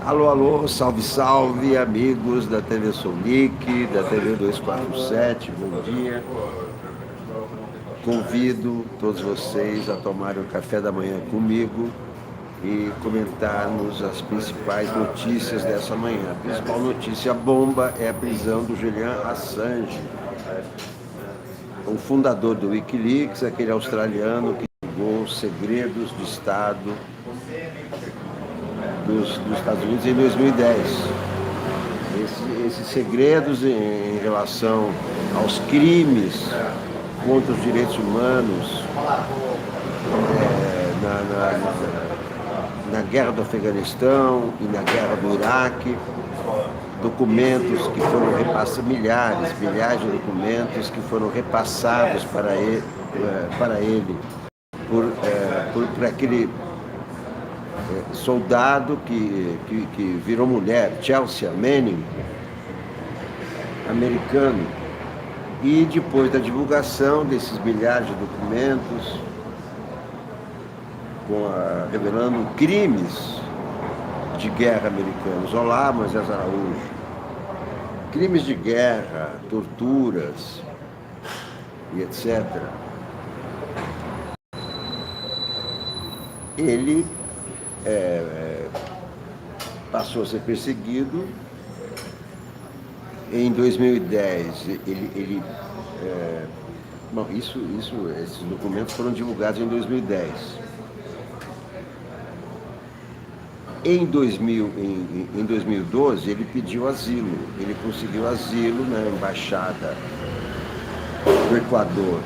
Alô, alô, salve, salve, amigos da TV Sonic, da TV 247, bom dia. Convido todos vocês a tomarem o café da manhã comigo e comentarmos as principais notícias dessa manhã. A principal notícia bomba é a prisão do Julian Assange, o fundador do Wikileaks, aquele australiano que divulgou os segredos de Estado dos Estados Unidos em 2010. Esses segredos em relação aos crimes contra os direitos humanos na guerra do Afeganistão e na guerra do Iraque, documentos que foram repassados, milhares de documentos que foram repassados para ele por aquele soldado que virou mulher, Chelsea Manning, americano. E depois da divulgação desses milhares de documentos, revelando crimes de guerra americanos. Olá, Moisés Araújo. Crimes de guerra, torturas e etc. Ele passou a ser perseguido. Em 2010, esses documentos foram divulgados em 2010. Em 2012, ele pediu asilo. Ele conseguiu asilo na embaixada do Equador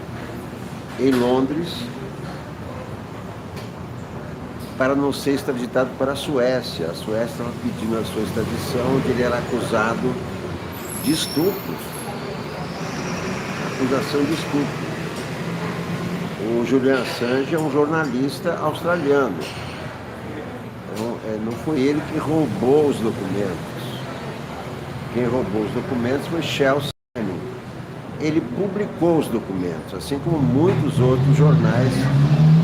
em Londres para não ser extraditado para a Suécia. A Suécia estava pedindo a sua extradição, onde ele era acusado de estupro. Acusação de estupro. O Julian Assange é um jornalista australiano. Não foi ele que roubou os documentos. Quem roubou os documentos foi Chelsea Manning. Ele publicou os documentos, assim como muitos outros jornais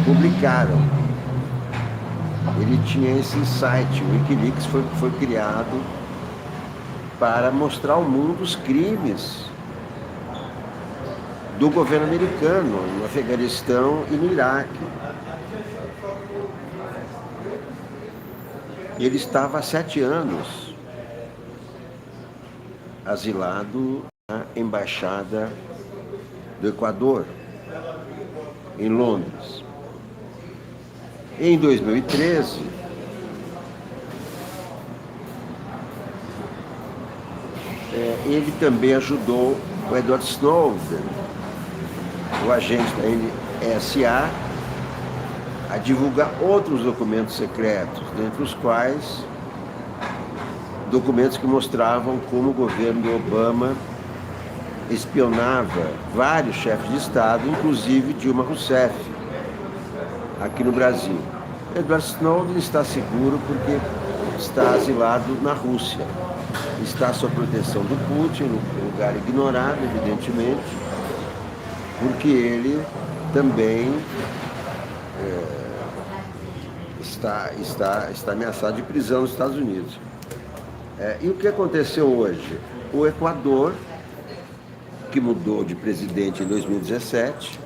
publicaram. Ele tinha esse site, o Wikileaks foi criado para mostrar ao mundo os crimes do governo americano no Afeganistão e no Iraque. Ele estava há 7 anos asilado na Embaixada do Equador, em Londres. Em 2013, ele também ajudou o Edward Snowden, o agente da NSA, a divulgar outros documentos secretos, dentre os quais documentos que mostravam como o governo do Obama espionava vários chefes de Estado, inclusive Dilma Rousseff, aqui no Brasil. Edward Snowden está seguro porque está asilado na Rússia. Está sob proteção do Putin, num lugar ignorado, evidentemente, porque ele também está ameaçado de prisão nos Estados Unidos. E o que aconteceu hoje? O Equador, que mudou de presidente em 2017,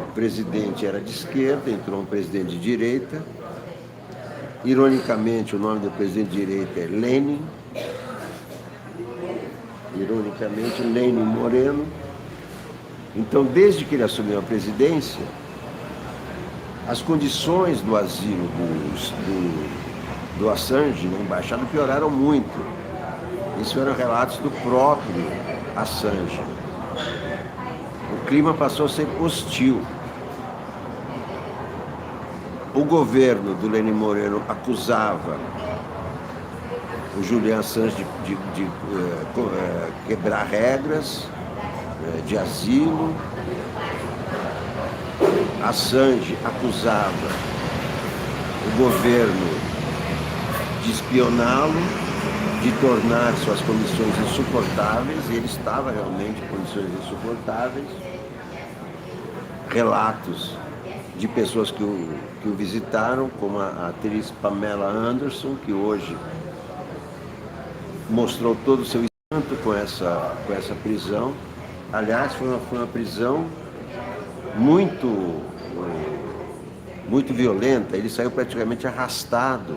o presidente era de esquerda, entrou um presidente de direita. Ironicamente, o nome do presidente de direita é Lenin. Ironicamente, Lenin Moreno. Então, desde que ele assumiu a presidência, as condições do asilo do Assange na embaixada pioraram muito. Isso eram relatos do próprio Assange. O clima passou a ser hostil. O governo do Lenin Moreno acusava o Julian Assange de quebrar regras de asilo. Assange acusava o governo de espioná-lo, de tornar suas condições insuportáveis, e ele estava realmente em condições insuportáveis. Relatos de pessoas que o visitaram, como a atriz Pamela Anderson, que hoje mostrou todo o seu espanto com essa prisão. Aliás, foi uma prisão muito violenta. Ele saiu praticamente arrastado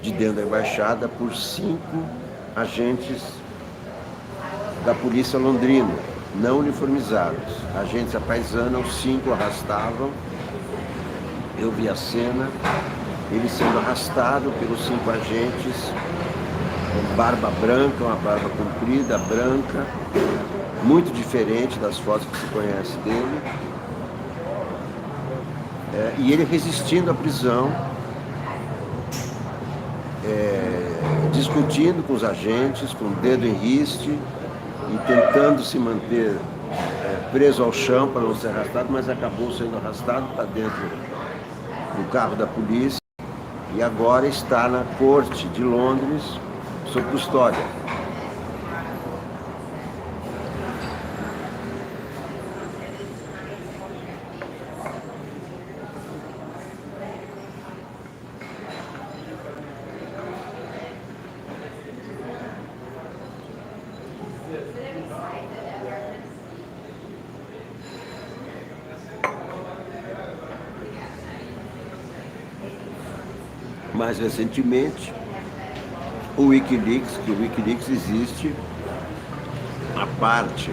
de dentro da embaixada por 5 agentes da polícia londrina, não uniformizados. Agentes à paisana, os 5 arrastavam. Eu vi a cena, ele sendo arrastado pelos 5 agentes, com barba branca, uma barba comprida, branca, muito diferente das fotos que se conhece dele. E ele resistindo à prisão, discutindo com os agentes, com o dedo em riste, e tentando se manter preso ao chão para não ser arrastado, mas acabou sendo arrastado para dentro do carro da polícia e agora está na corte de Londres sob custódia. Mais recentemente, o Wikileaks, que o Wikileaks existe a parte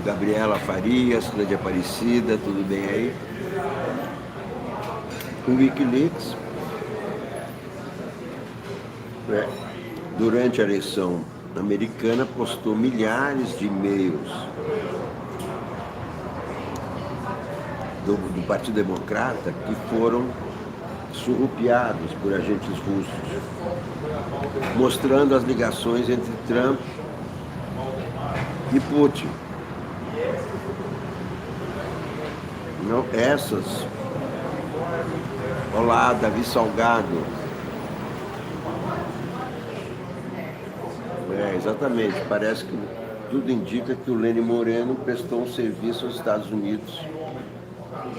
Gabriela Farias, Cidade Aparecida, tudo bem aí? O Wikileaks, durante a eleição americana, postou milhares de e-mails do Partido Democrata que foram surrupiados por agentes russos, mostrando as ligações entre Trump e Putin. Não, essas. Olá, Davi Salgado. Exatamente, parece que tudo indica que o Lênin Moreno prestou um serviço aos Estados Unidos,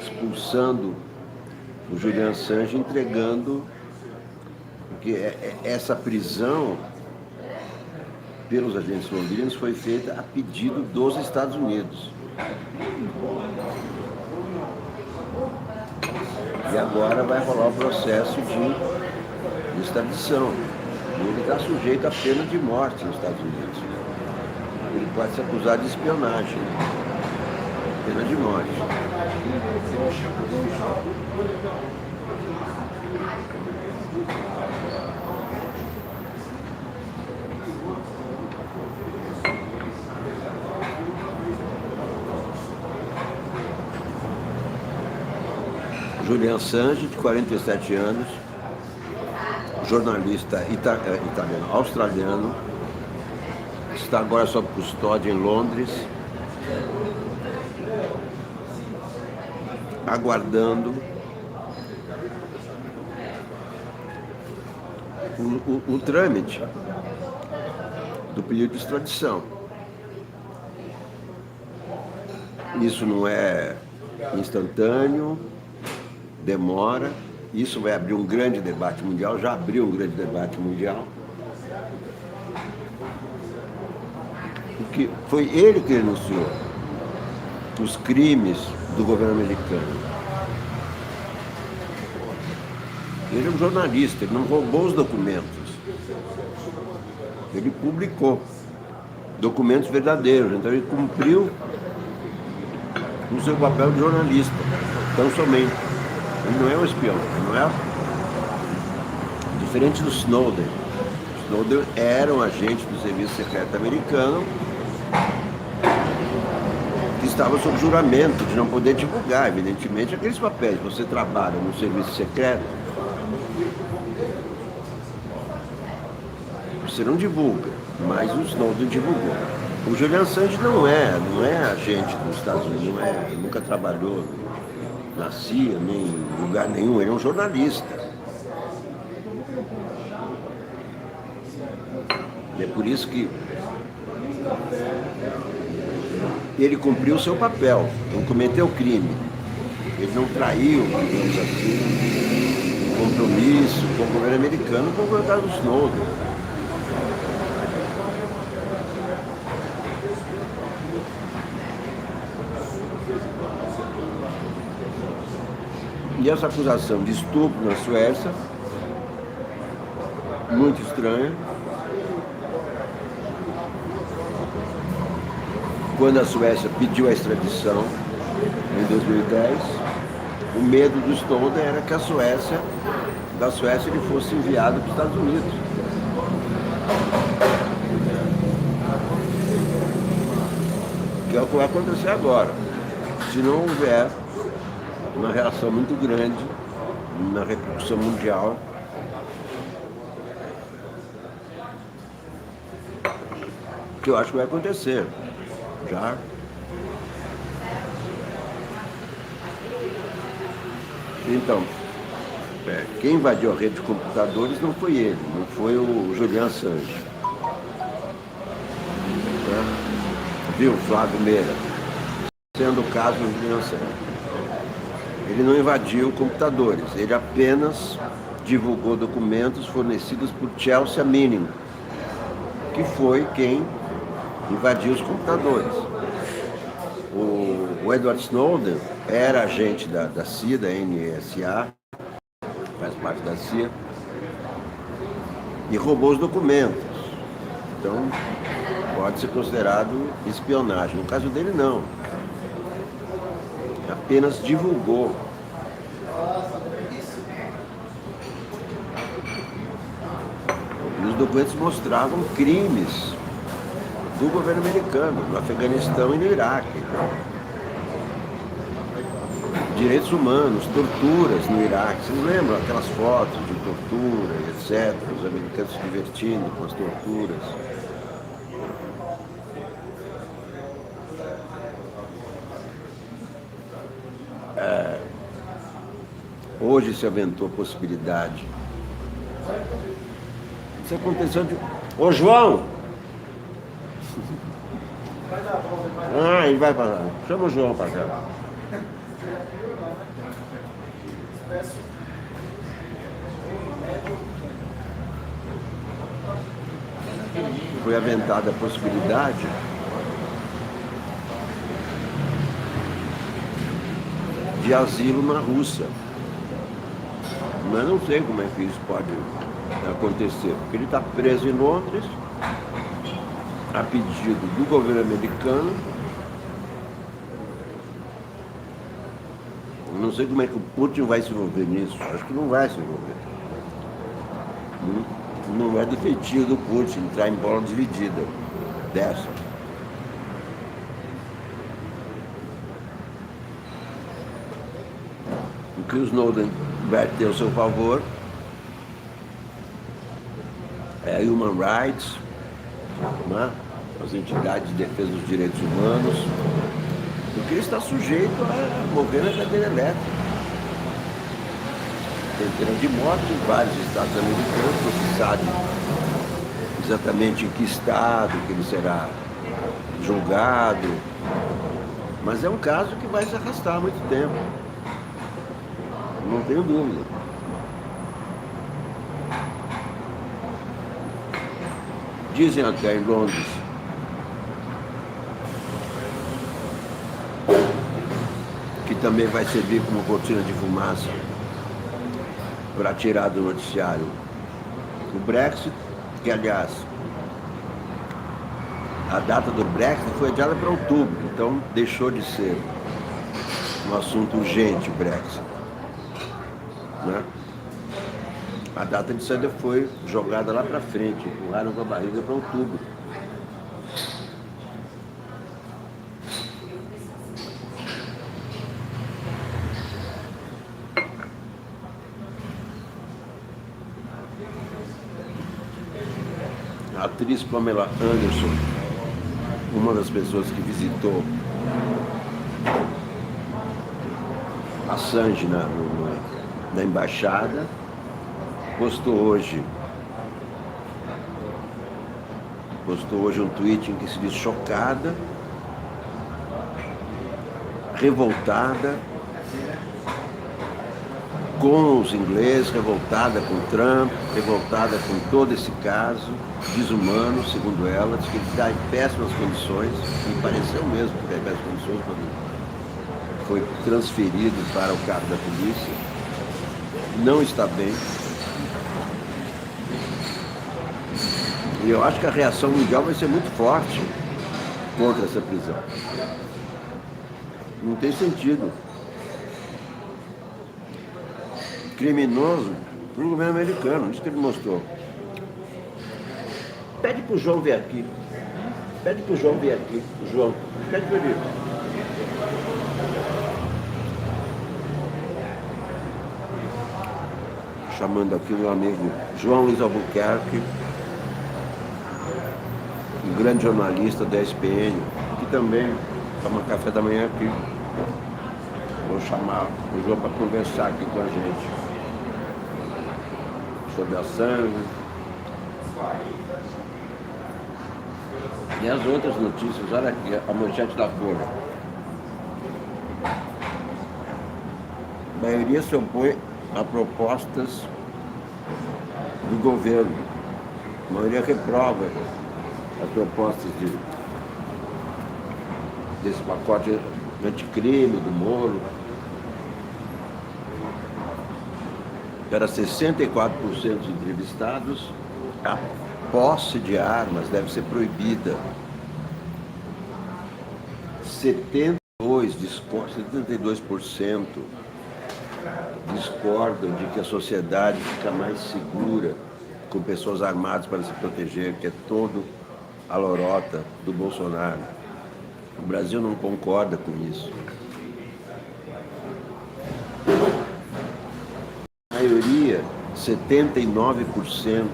expulsando o Julian Assange, entregando, porque essa prisão pelos agentes londrinos foi feita a pedido dos Estados Unidos. E agora vai rolar o processo de extradição. E ele está sujeito à pena de morte nos Estados Unidos. Ele pode ser acusado de espionagem. Pena de morte. Julian Assange, de 47 anos, jornalista italiano, australiano, está agora sob custódia em Londres, aguardando o trâmite do pedido de extradição. Isso não é instantâneo, demora. Isso vai abrir um grande debate mundial, já abriu um grande debate mundial. Porque foi ele que denunciou os crimes do governo americano. Ele é um jornalista, ele não roubou os documentos. Ele publicou documentos verdadeiros, então ele cumpriu o seu papel de jornalista, tão somente. Ele não é um espião, não é? Diferente do Snowden. Snowden era um agente do serviço secreto americano que estava sob juramento de não poder divulgar, evidentemente, aqueles papéis. Você trabalha no serviço secreto, você não divulga, mas o Snowden divulgou. O Julian Assange não é agente dos Estados Unidos, nunca trabalhou na CIA, nem em lugar nenhum, ele é um jornalista. E é por isso que ele cumpriu o seu papel, não cometeu crime. Ele não traiu, digamos assim, o compromisso com o governo americano com o caso do Snowden. E essa acusação de estupro na Suécia, muito estranha. Quando a Suécia pediu a extradição, em 2010, o medo do Snowden era que da Suécia ele fosse enviado para os Estados Unidos. Que é o que vai acontecer agora. Se não houver uma reação muito grande na repercussão mundial, que eu acho que vai acontecer. Já. Então, quem invadiu a rede de computadores não foi ele, não foi o Julian Assange. Né? Viu, Flávio Meira? Sendo o caso do Julian Assange. Ele não invadiu computadores, ele apenas divulgou documentos fornecidos por Chelsea Manning, que foi quem invadiu os computadores. O Edward Snowden era agente da CIA, da NSA, faz parte da CIA, e roubou os documentos. Então, pode ser considerado espionagem. No caso dele, não. Apenas divulgou. E os documentos mostravam crimes do governo americano, no Afeganistão e no Iraque. Direitos humanos, torturas no Iraque. Vocês lembram aquelas fotos de tortura, etc. Os americanos se divertindo com as torturas. Hoje se aventou a possibilidade. Isso aconteceu de... Ô, João! Ah, ele vai passar. Chama o João para cá. Foi aventada a possibilidade de asilo na Rússia. Mas não sei como é que isso pode acontecer, porque ele está preso em Londres, a pedido do governo americano. Não sei como é que o Putin vai se envolver nisso, acho que não vai se envolver. Não é do feitio do Putin entrar em bola dividida dessa. O que o Snowden vai ter ao seu favor é a Human Rights, né? As entidades de defesa dos direitos humanos, porque ele está sujeito a morrer na cadeira elétrica. Tem pena de morte em vários estados americanos, não se sabe exatamente em que estado que ele será julgado, mas é um caso que vai se arrastar há muito tempo, não tenho dúvida. Dizem até em Londres que também vai servir como cortina de fumaça para tirar do noticiário o Brexit, que aliás a data do Brexit foi adiada para outubro, então deixou de ser um assunto urgente o Brexit, né? A data de saída foi jogada lá para frente, empurraram com a barriga para outubro. A atriz Pamela Anderson, uma das pessoas que visitou Assange na embaixada, postou hoje um tweet em que se diz chocada, revoltada com os ingleses, revoltada com Trump, revoltada com todo esse caso, desumano, segundo ela, diz que ele está em péssimas condições, e pareceu mesmo que está em péssimas condições quando foi transferido para o cargo da polícia, não está bem. E eu acho que a reação mundial vai ser muito forte contra essa prisão. Não tem sentido. Criminoso no governo americano, isso que ele mostrou. Pede pro João vir aqui. Pede pro João vir aqui. O João, pede pra ele. Chamando aqui o meu amigo João Luiz Albuquerque, um grande jornalista da ESPN, que também toma café da manhã aqui. Vou chamar o João para conversar aqui com a gente sobre a sangue e as outras notícias. Olha aqui, a manchete da Folha. A maioria se opõe a propostas do governo. A maioria reprova as propostas desse pacote anticrime do Moro. Para 64% dos entrevistados, a posse de armas deve ser proibida. 72% discordam de que a sociedade fica mais segura com pessoas armadas para se proteger, que é todo a lorota do Bolsonaro. O Brasil não concorda com isso. A maioria, 79%,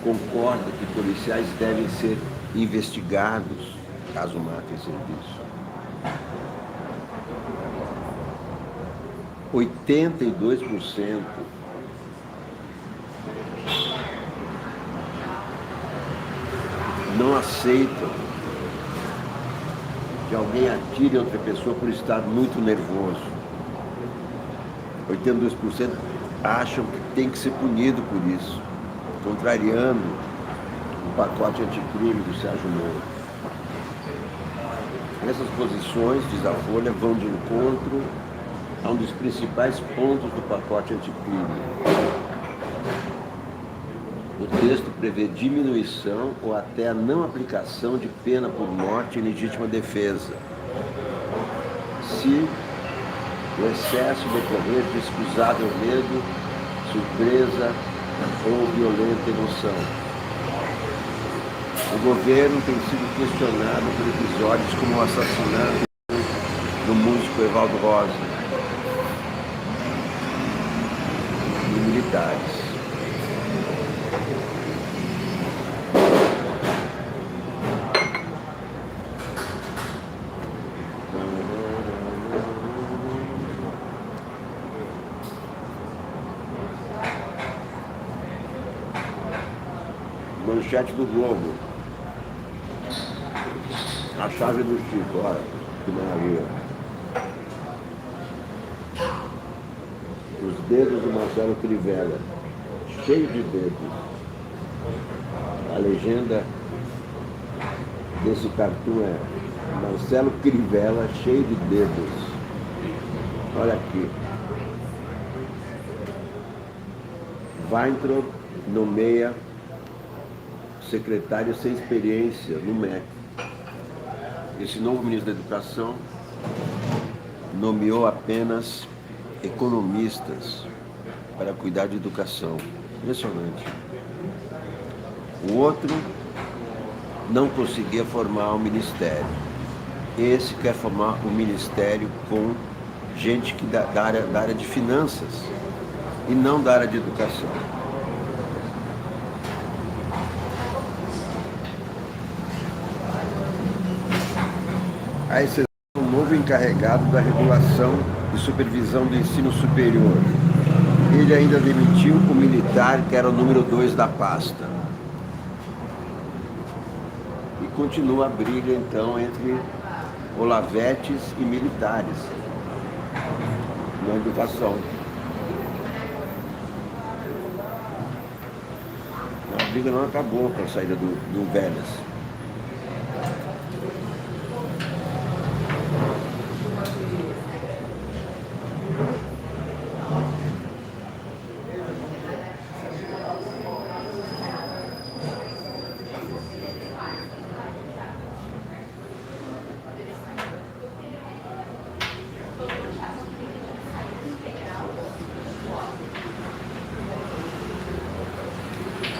concorda que policiais devem ser investigados caso matem serviço. 82% não aceitam que alguém atire outra pessoa por estar muito nervoso. 82% acham que tem que ser punido por isso, contrariando o pacote anticrime do Sérgio Moro. Essas posições, diz a Folha, vão de encontro a um dos principais pontos do pacote anticrime. O texto prevê diminuição ou até a não aplicação de pena por morte em legítima defesa, se o excesso decorrer de excusável medo, surpresa ou violenta emoção. O governo tem sido questionado por episódios como o assassinato do músico Evaldo Rosa e militares. Manchete do Globo. A chave do Chico, olha, que maravilha. Os dedos do Marcelo Crivella, cheio de dedos. A legenda desse cartoon é Marcelo Crivella, cheio de dedos. Olha aqui. Weintraub nomeia secretário sem experiência no MEC. Esse novo ministro da Educação nomeou apenas economistas para cuidar de educação. Impressionante. O outro não conseguia formar um ministério. Esse quer formar um ministério com gente que da área de finanças e não da área de educação. A exceção do novo encarregado da regulação e supervisão do ensino superior. Ele ainda demitiu o militar que era o número 2 da pasta. E continua a briga, então, entre olavetes e militares na educação. briga não acabou com a saída do Vélez.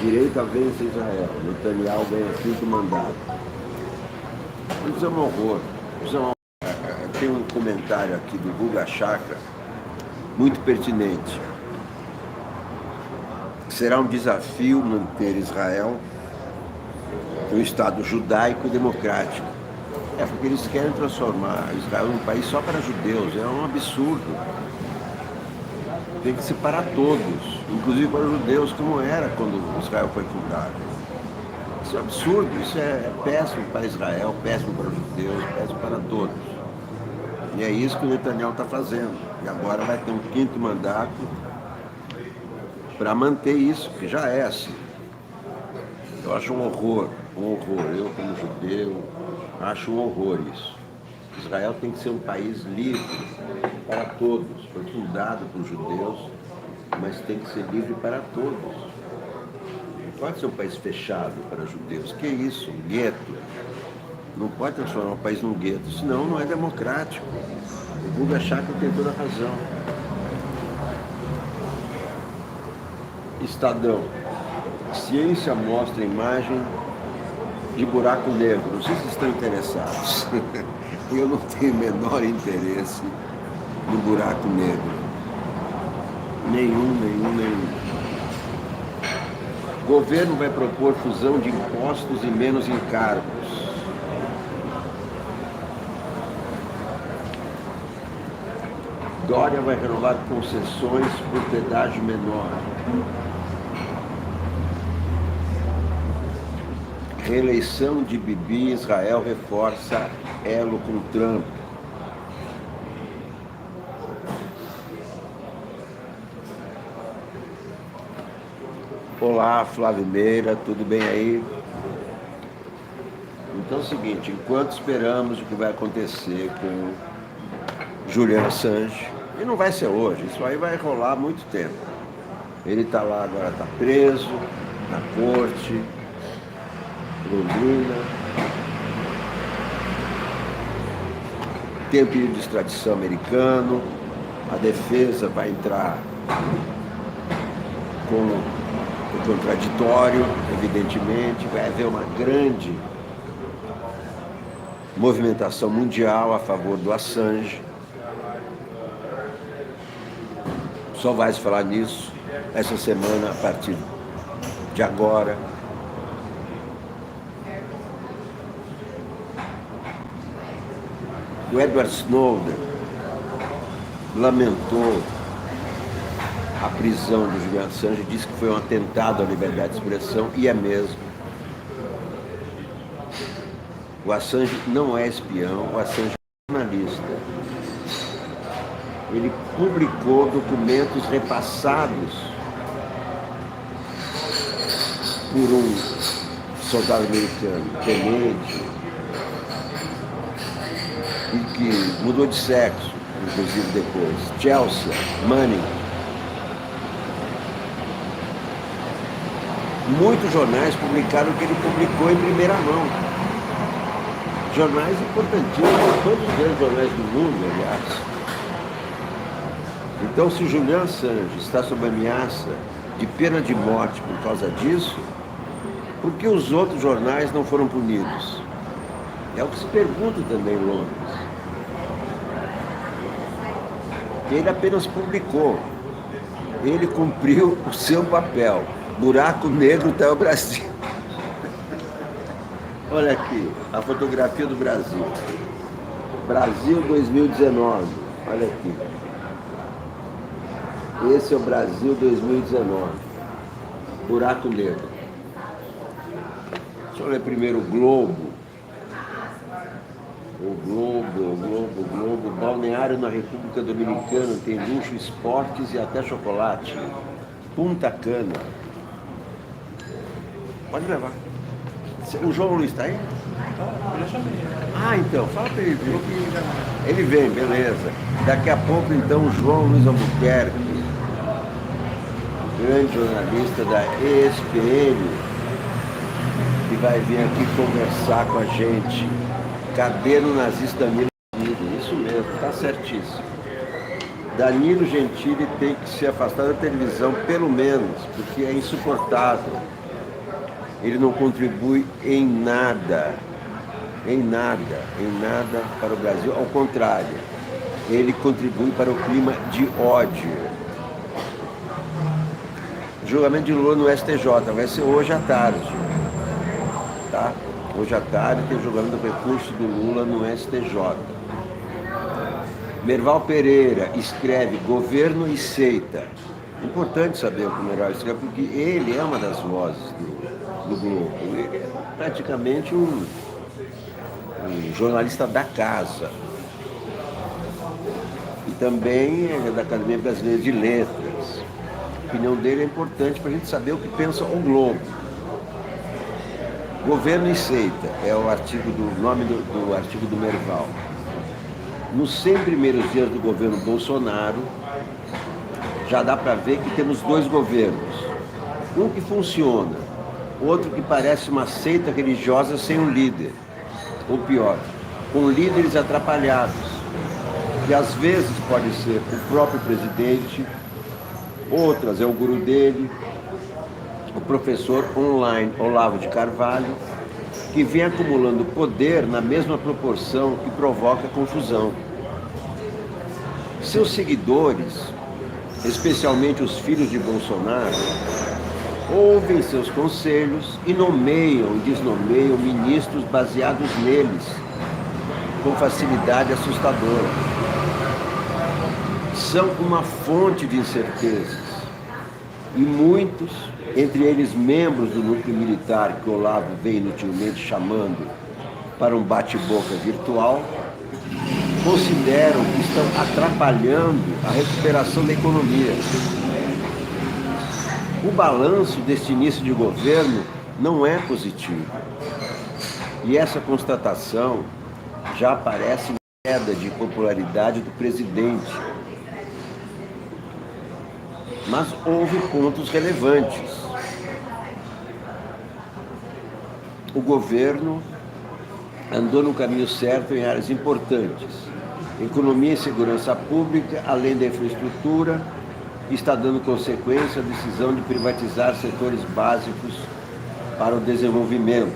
Direita vence Israel. Netanyahu ganha 5º mandato. Isso é um horror. Tem um comentário aqui do Guga Chakra muito pertinente. Será um desafio manter Israel um Estado judaico e democrático. Porque eles querem transformar Israel num país só para judeus. É um absurdo. Tem que separar todos, inclusive para os judeus, como era quando Israel foi fundado. Isso é absurdo, isso é péssimo para Israel, péssimo para os judeus, péssimo para todos. E é isso que o Netanyahu está fazendo. E agora vai ter um 5º mandato para manter isso, que já é assim. Eu acho um horror. Eu, como judeu, acho um horror isso. Israel tem que ser um país livre para todos. Foi fundado por judeus, mas tem que ser livre para todos. Não pode ser um país fechado para judeus. Que isso? Um gueto? Não pode transformar o país num gueto, senão não é democrático. O Guga Chakra tem toda a razão. Estadão. Ciência mostra imagem de buraco negro. Não sei se estão interessados. Eu não tenho o menor interesse no buraco negro. Nenhum. O governo vai propor fusão de impostos e menos encargos. Dória vai renovar concessões por pedágio menor. Reeleição de Bibi, Israel reforça elo com Trump. Olá, Flávio Meira, tudo bem aí? Então é o seguinte, enquanto esperamos o que vai acontecer com Julian Assange, e não vai ser hoje, isso aí vai rolar há muito tempo. Ele está lá agora, está preso, na corte, Londrina, tem o pedido de extradição americano, a defesa vai entrar com o contraditório, evidentemente, vai haver uma grande movimentação mundial a favor do Assange. Só vai se falar nisso essa semana, a partir de agora. O Edward Snowden lamentou a prisão do Julian Assange, disse que foi um atentado à liberdade de expressão, e é mesmo. O Assange não é espião, o Assange é jornalista. Ele publicou documentos repassados por um soldado americano, tenente, e que mudou de sexo, inclusive depois. Chelsea Manning. Muitos jornais publicaram o que ele publicou em primeira mão. Jornais importantíssimos, todos os grandes jornais do mundo, aliás. Então, se Julian Assange está sob ameaça de pena de morte por causa disso, por que os outros jornais não foram punidos? É o que se pergunta também em Londres. Ele apenas publicou. Ele cumpriu o seu papel. Buraco negro está o Brasil. Olha aqui, a fotografia do Brasil. Brasil 2019. Olha aqui. Esse é o Brasil 2019. Buraco negro. Deixa eu ler primeiro o Globo. O Globo. Balneário na República Dominicana tem luxo, esportes e até chocolate. Punta Cana. Pode levar. O João Luiz está aí? Eu já chamei. Ah, então, fala para ele vir. Ele vem, beleza. Daqui a pouco, então, o João Luiz Albuquerque, grande jornalista da ESPN, que vai vir aqui conversar com a gente. Cadeiro nazista Danilo Gentili, isso mesmo, tá certíssimo. Danilo Gentili tem que se afastar da televisão, pelo menos, porque é insuportável. Ele não contribui em nada para o Brasil, ao contrário, ele contribui para o clima de ódio. O julgamento de Lula no STJ vai ser hoje à tarde, tá? Hoje à tarde tem o julgamento do recurso do Lula no STJ. Merval Pereira escreve Governo e Seita. Importante saber o que o Merval escreve, porque ele é uma das vozes do Globo. Ele é praticamente um jornalista da casa. E também é da Academia Brasileira de Letras. A opinião dele é importante para a gente saber o que pensa o Globo. Governo e Seita é o nome do artigo do Merval. Nos 100 primeiros dias do governo Bolsonaro, já dá para ver que temos dois governos. Um que funciona, outro que parece uma seita religiosa sem um líder. Ou pior, com líderes atrapalhados, que às vezes pode ser o próprio presidente, outras é o guru dele, o professor online Olavo de Carvalho, que vem acumulando poder na mesma proporção que provoca confusão. Seus seguidores, especialmente os filhos de Bolsonaro, ouvem seus conselhos e nomeiam e desnomeiam ministros baseados neles, com facilidade assustadora. São uma fonte de incertezas. E muitos, entre eles membros do núcleo militar que Olavo vem inutilmente chamando para um bate-boca virtual, consideram que estão atrapalhando a recuperação da economia. O balanço deste início de governo não é positivo. E essa constatação já aparece em queda de popularidade do presidente. Mas houve pontos relevantes. O governo andou no caminho certo em áreas importantes. Economia e segurança pública, além da infraestrutura, está dando consequência à decisão de privatizar setores básicos para o desenvolvimento.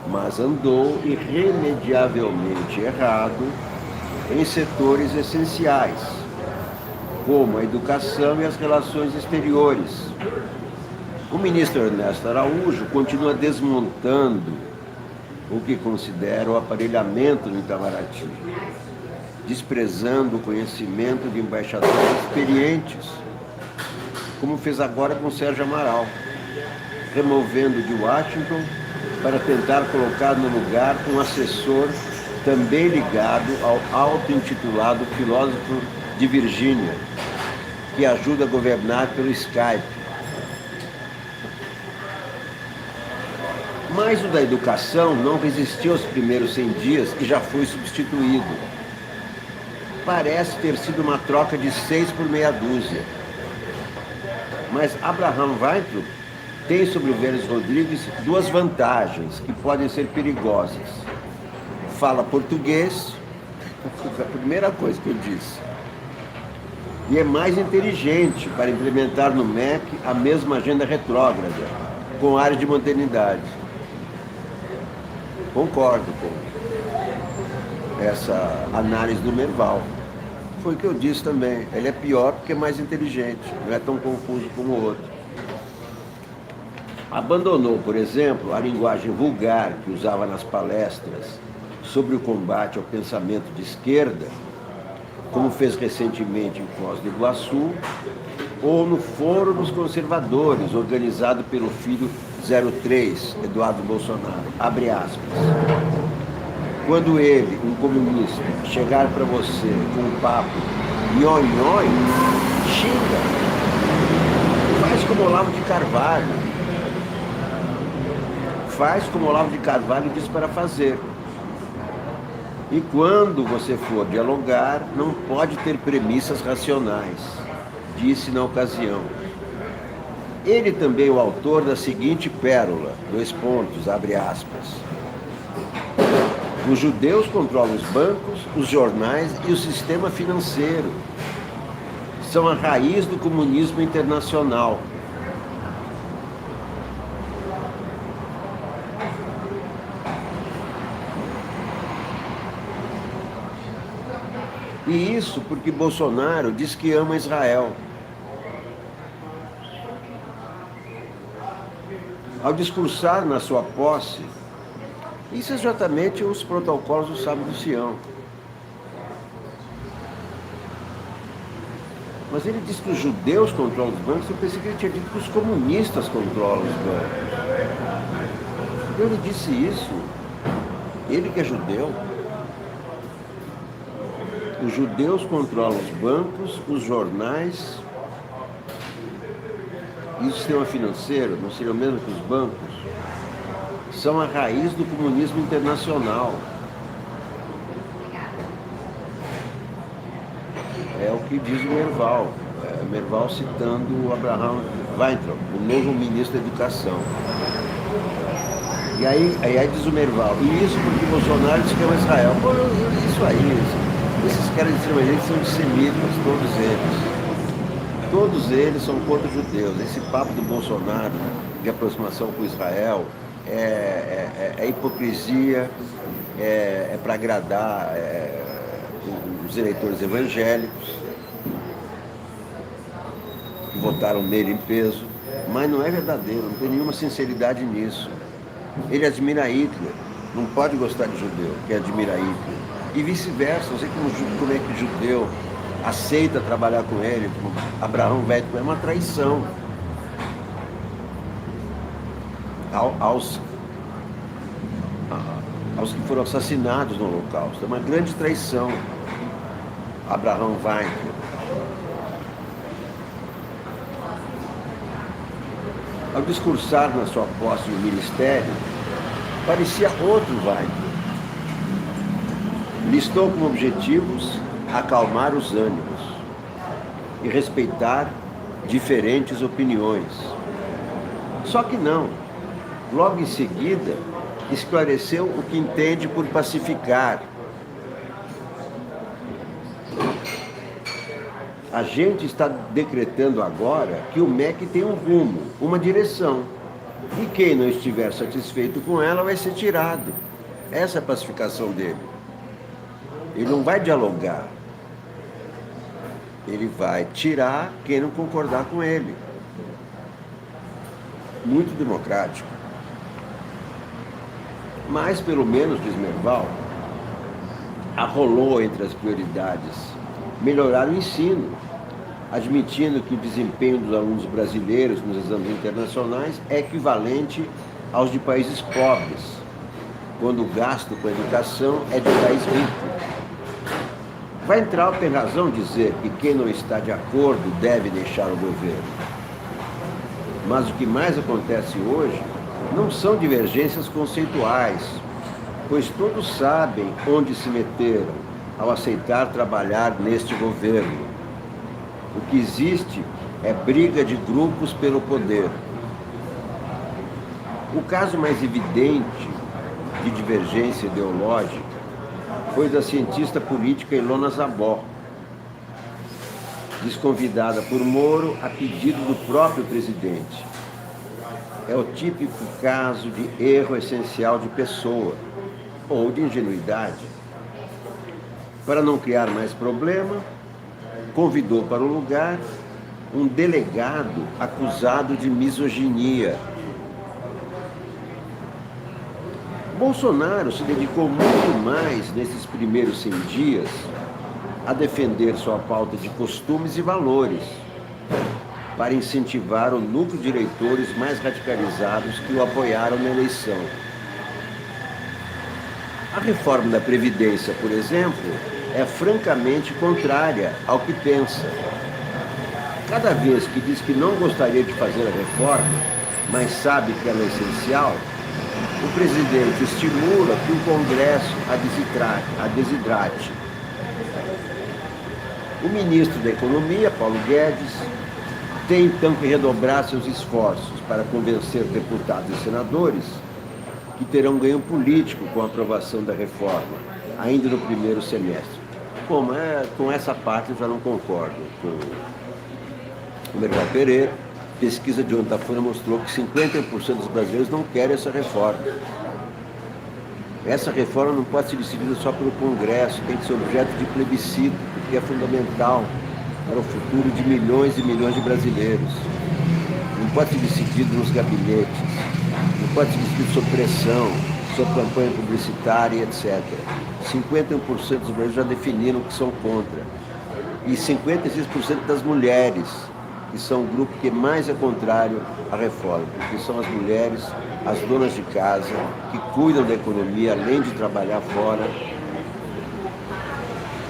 Mas andou irremediavelmente errado em setores essenciais, como a educação e as relações exteriores. O ministro Ernesto Araújo continua desmontando o que considera o aparelhamento do Itamaraty, desprezando o conhecimento de embaixadores experientes, como fez agora com Sérgio Amaral, removendo de Washington para tentar colocar no lugar um assessor também ligado ao auto-intitulado filósofo de Virgínia, que ajuda a governar pelo Skype. Mas o da educação não resistiu aos primeiros 100 dias e já foi substituído. Parece ter sido uma troca de 6 por meia dúzia. Mas Abraham Weintraub tem sobre o Vélez Rodrigues duas vantagens que podem ser perigosas. Fala português, a primeira coisa que eu disse. E é mais inteligente para implementar no MEC a mesma agenda retrógrada, com área de modernidade. Concordo com essa análise do Merval. Foi o que eu disse também. Ele é pior porque é mais inteligente, não é tão confuso como o outro. Abandonou, por exemplo, a linguagem vulgar que usava nas palestras sobre o combate ao pensamento de esquerda, como fez recentemente em Foz do Iguaçu, ou no Foro dos Conservadores, organizado pelo filho 03, Eduardo Bolsonaro. Abre aspas. Quando ele, um comunista, chegar para você com um papo nhoi-nhoi, xinga. Faz como Olavo de Carvalho. faz como Olavo de Carvalho disse para fazer. E quando você for dialogar, não pode ter premissas racionais, disse na ocasião. Ele também é o autor da seguinte pérola, abre aspas. Os judeus controlam os bancos, os jornais e o sistema financeiro. São a raiz do comunismo internacional. E isso porque Bolsonaro diz que ama Israel. Ao discursar na sua posse, isso é exatamente os protocolos do Sábado do Sião. Mas ele disse que os judeus controlam os bancos, eu pensei que ele tinha dito que os comunistas controlam os bancos. Então ele disse isso, ele que é judeu. Os judeus controlam os bancos, os jornais e o sistema financeiro, não seria o mesmo que os bancos? São a raiz do comunismo internacional. É o que diz o Merval. Merval citando o Abraham Weintraub, o novo ministro da Educação. E aí diz o Merval, e isso porque Bolsonaro diz que é Israel. Pô, isso aí, esses caras de extrema-direita são antissemitas, todos eles. Todos eles são contra os judeus. Esse papo do Bolsonaro de aproximação com Israel é hipocrisia, é para agradar os eleitores evangélicos que votaram nele em peso, mas não é verdadeiro, não tem nenhuma sinceridade nisso. Ele admira Hitler, não pode gostar de judeu que admira Hitler. E vice-versa, não sei como é que judeu aceita trabalhar com ele, como Abraham Weintraub, é uma traição aos que foram assassinados no Holocausto. É uma grande traição, Abraham Weintraub. Ao discursar na sua posse no ministério, parecia outro Weintraub. Listou como objetivos acalmar os ânimos e respeitar diferentes opiniões. Só que não. Logo em seguida, esclareceu o que entende por pacificar. A gente está decretando agora que o MEC tem um rumo, uma direção. E quem não estiver satisfeito com ela vai ser tirado. Essa é a pacificação dele. Ele não vai dialogar. Ele vai tirar quem não concordar com ele. Muito democrático. Mas, pelo menos, diz Merval, arrolou entre as prioridades melhorar o ensino, admitindo que o desempenho dos alunos brasileiros nos exames internacionais é equivalente aos de países pobres, quando o gasto com a educação é de país rico. Weintraub tem razão em dizer que quem não está de acordo deve deixar o governo. Mas o que mais acontece hoje não são divergências conceituais, pois todos sabem onde se meteram ao aceitar trabalhar neste governo. O que existe é briga de grupos pelo poder. O caso mais evidente de divergência ideológica foi da cientista política Ilona Zabó, desconvidada por Moro a pedido do próprio presidente. É o típico caso de erro essencial de pessoa ou de ingenuidade. Para não criar mais problema, convidou para o lugar um delegado acusado de misoginia. Bolsonaro se dedicou muito mais nesses primeiros 100 dias a defender sua pauta de costumes e valores, para incentivar o núcleo de eleitores mais radicalizados que o apoiaram na eleição. A reforma da Previdência, por exemplo, é francamente contrária ao que pensa. Cada vez que diz que não gostaria de fazer a reforma, mas sabe que ela é essencial, O presidente estimula que o Congresso a desidrate. O ministro da Economia, Paulo Guedes, tem então que redobrar seus esforços para convencer deputados e senadores que terão ganho político com a aprovação da reforma, ainda no primeiro semestre. Com essa parte eu já não concordo com o Merval Pereira. Pesquisa de ontem da Folha mostrou que 50% dos brasileiros não querem essa reforma. Essa reforma não pode ser decidida só pelo Congresso, tem que ser objeto de plebiscito, porque é fundamental para o futuro de milhões e milhões de brasileiros. Não pode ser decidido nos gabinetes, não pode ser decidido sob pressão, sob campanha publicitária, etc. 51% dos brasileiros já definiram que são contra. E 56% das mulheres, que são o grupo que mais é contrário à reforma, porque são as mulheres, as donas de casa, que cuidam da economia, além de trabalhar fora,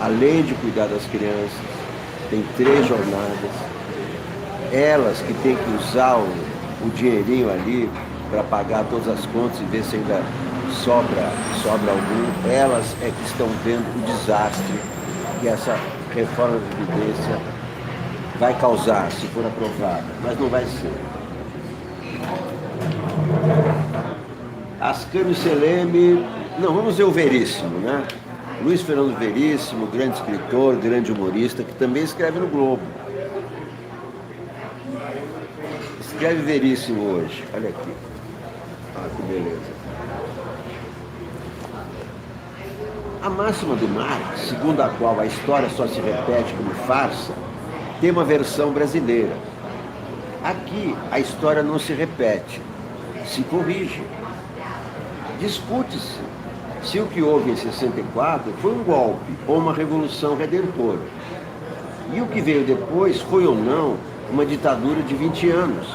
além de cuidar das crianças, tem 3 jornadas, elas que têm que usar o dinheirinho ali para pagar todas as contas e ver se ainda sobra algum, elas é que estão vendo o desastre que essa reforma da Previdência vai causar, se for aprovada, mas não vai ser. Ascânio Seleme, não, vamos ver o Veríssimo, né? Luiz Fernando Veríssimo, grande escritor, grande humorista, que também escreve no Globo. Escreve Veríssimo hoje, olha aqui. Ah, que beleza. A máxima do Marx, segundo a qual a história só se repete como farsa, tem uma versão brasileira. Aqui, a história não se repete, se corrige. Discute-se se o que houve em 64 foi um golpe ou uma revolução redentora. E o que veio depois foi ou não uma ditadura de 20 anos.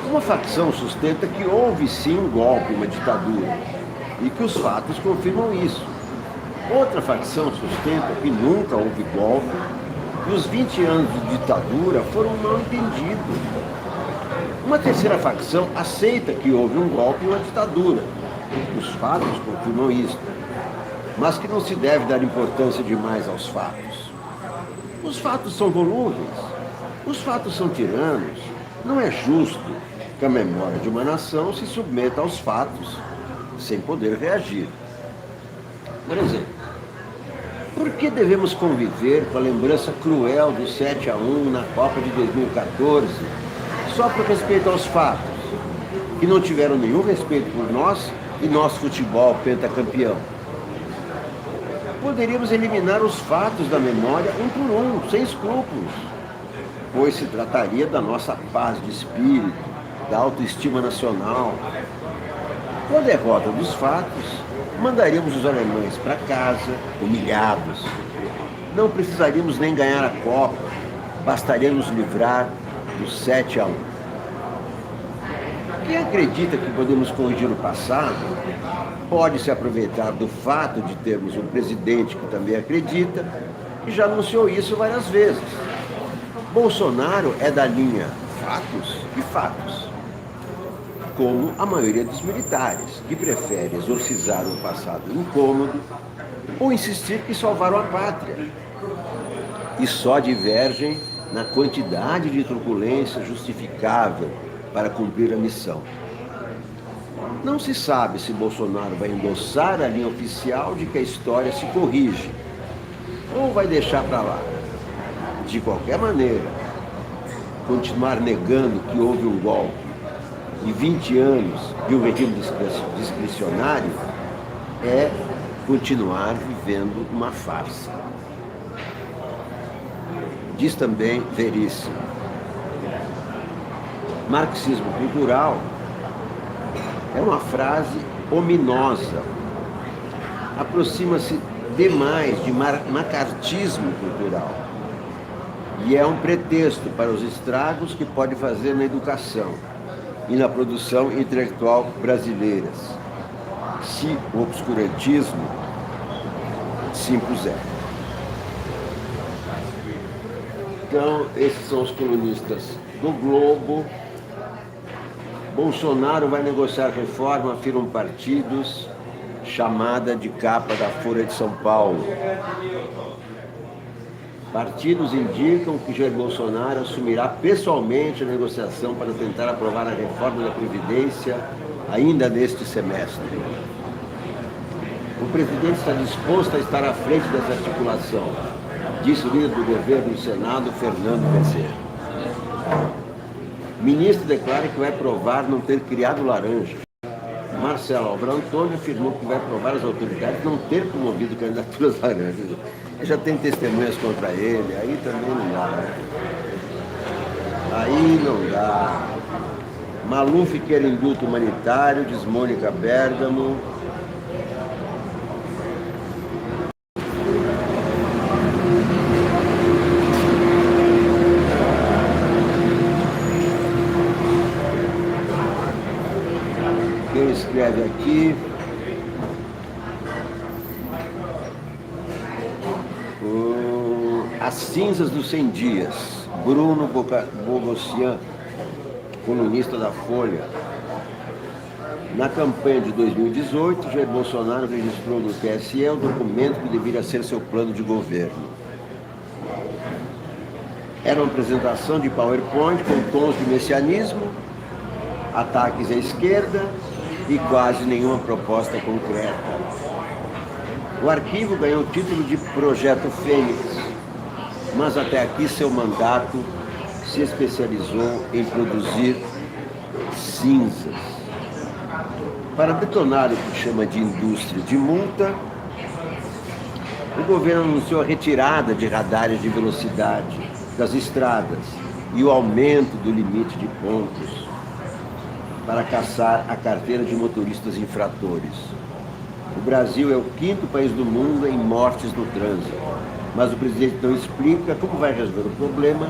Uma facção sustenta que houve sim um golpe, uma ditadura, e que os fatos confirmam isso. Outra facção sustenta que nunca houve golpe e os 20 anos de ditadura foram mal entendidos. Uma terceira facção aceita que houve um golpe e uma ditadura. Os fatos confirmam isso, mas que não se deve dar importância demais aos fatos. Os fatos são volúveis, os fatos são tiranos. Não é justo que a memória de uma nação se submeta aos fatos sem poder reagir. Por exemplo, por que devemos conviver com a lembrança cruel do 7-1 na Copa de 2014 só por respeito aos fatos, que não tiveram nenhum respeito por nós e nosso futebol pentacampeão? Poderíamos eliminar os fatos da memória um por um, sem escrúpulos, pois se trataria da nossa paz de espírito, da autoestima nacional. Com a derrota dos fatos, mandaríamos os alemães para casa, humilhados. Não precisaríamos nem ganhar a Copa, bastaria nos livrar do 7-1. Quem acredita que podemos corrigir o passado, pode se aproveitar do fato de termos um presidente que também acredita e já anunciou isso várias vezes. Bolsonaro é da linha fatos e fatos, como a maioria dos militares, que prefere exorcizar um passado incômodo ou insistir que salvaram a pátria. E só divergem na quantidade de truculência justificável para cumprir a missão. Não se sabe se Bolsonaro vai endossar a linha oficial de que a história se corrige, ou vai deixar para lá. De qualquer maneira, continuar negando que houve um golpe e 20 anos de um regime discricionário é continuar vivendo uma farsa. Diz também Veríssimo: marxismo cultural é uma frase ominosa, aproxima-se demais de macartismo cultural e é um pretexto para os estragos que pode fazer na educação e na produção intelectual brasileiras, se o obscurantismo se impuser. Então, esses são os colunistas do Globo, Bolsonaro vai negociar reforma, afirmam partidos, chamada de capa da Folha de São Paulo. Partidos indicam que Jair Bolsonaro assumirá pessoalmente a negociação para tentar aprovar a reforma da Previdência ainda neste semestre. O presidente está disposto a estar à frente dessa articulação, disse o líder do governo no Senado, Fernando Bezerra. Ministro declara que vai provar não ter criado laranja. Marcelo Alvaro Antônio afirmou que vai provar as autoridades não ter promovido candidaturas laranjas. Já tem testemunhas contra ele, aí também não dá, né? Aí não dá. Maluf quer indulto humanitário, diz Mônica Bergamo. Quem escreve aqui? As cinzas dos 100 dias. Bruno Bogossian, colunista da Folha. Na campanha de 2018, Jair Bolsonaro registrou no TSE o documento que deveria ser seu plano de governo. Era uma apresentação de PowerPoint com tons de messianismo, ataques à esquerda e quase nenhuma proposta concreta. O arquivo ganhou o título de Projeto Fênix, mas até aqui seu mandato se especializou em produzir cinzas. Para detonar o que chama de indústria de multa, o governo anunciou a retirada de radares de velocidade das estradas e o aumento do limite de pontos para caçar a carteira de motoristas infratores. O Brasil é o 5º país do mundo em mortes no trânsito, mas o presidente não explica como vai resolver o problema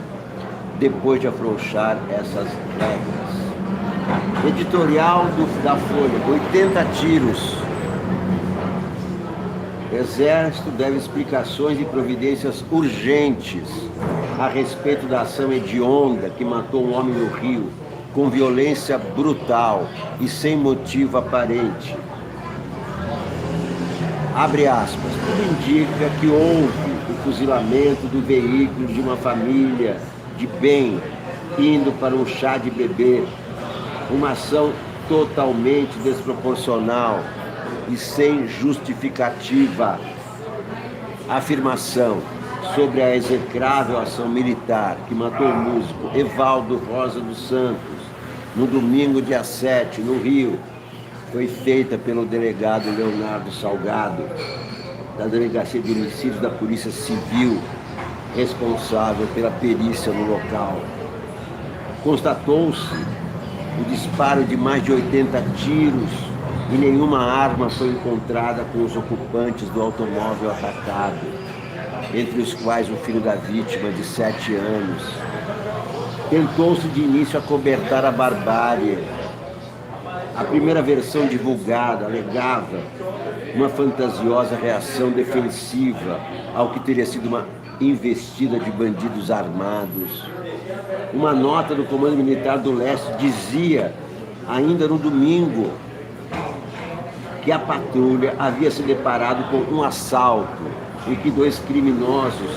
depois de afrouxar essas regras. Editorial da Folha, 80 tiros. Exército deve explicações e providências urgentes a respeito da ação hedionda que matou um homem no Rio, com violência brutal e sem motivo aparente. Abre aspas, tudo indica que houve o fuzilamento do veículo de uma família de bem indo para um chá de bebê, uma ação totalmente desproporcional e sem justificativa. Afirmação sobre a execrável ação militar que matou o músico Evaldo Rosa dos Santos no domingo, dia 7, no Rio, foi feita pelo delegado Leonardo Salgado, da Delegacia de Homicídios da Polícia Civil, responsável pela perícia no local. Constatou-se o disparo de mais de 80 tiros e nenhuma arma foi encontrada com os ocupantes do automóvel atacado, entre os quais o filho da vítima de 7 anos. Tentou-se de início acobertar a barbárie. A primeira versão divulgada alegava uma fantasiosa reação defensiva ao que teria sido uma investida de bandidos armados. Uma nota do Comando Militar do Leste dizia, ainda no domingo, que a patrulha havia se deparado com um assalto e que 2 criminosos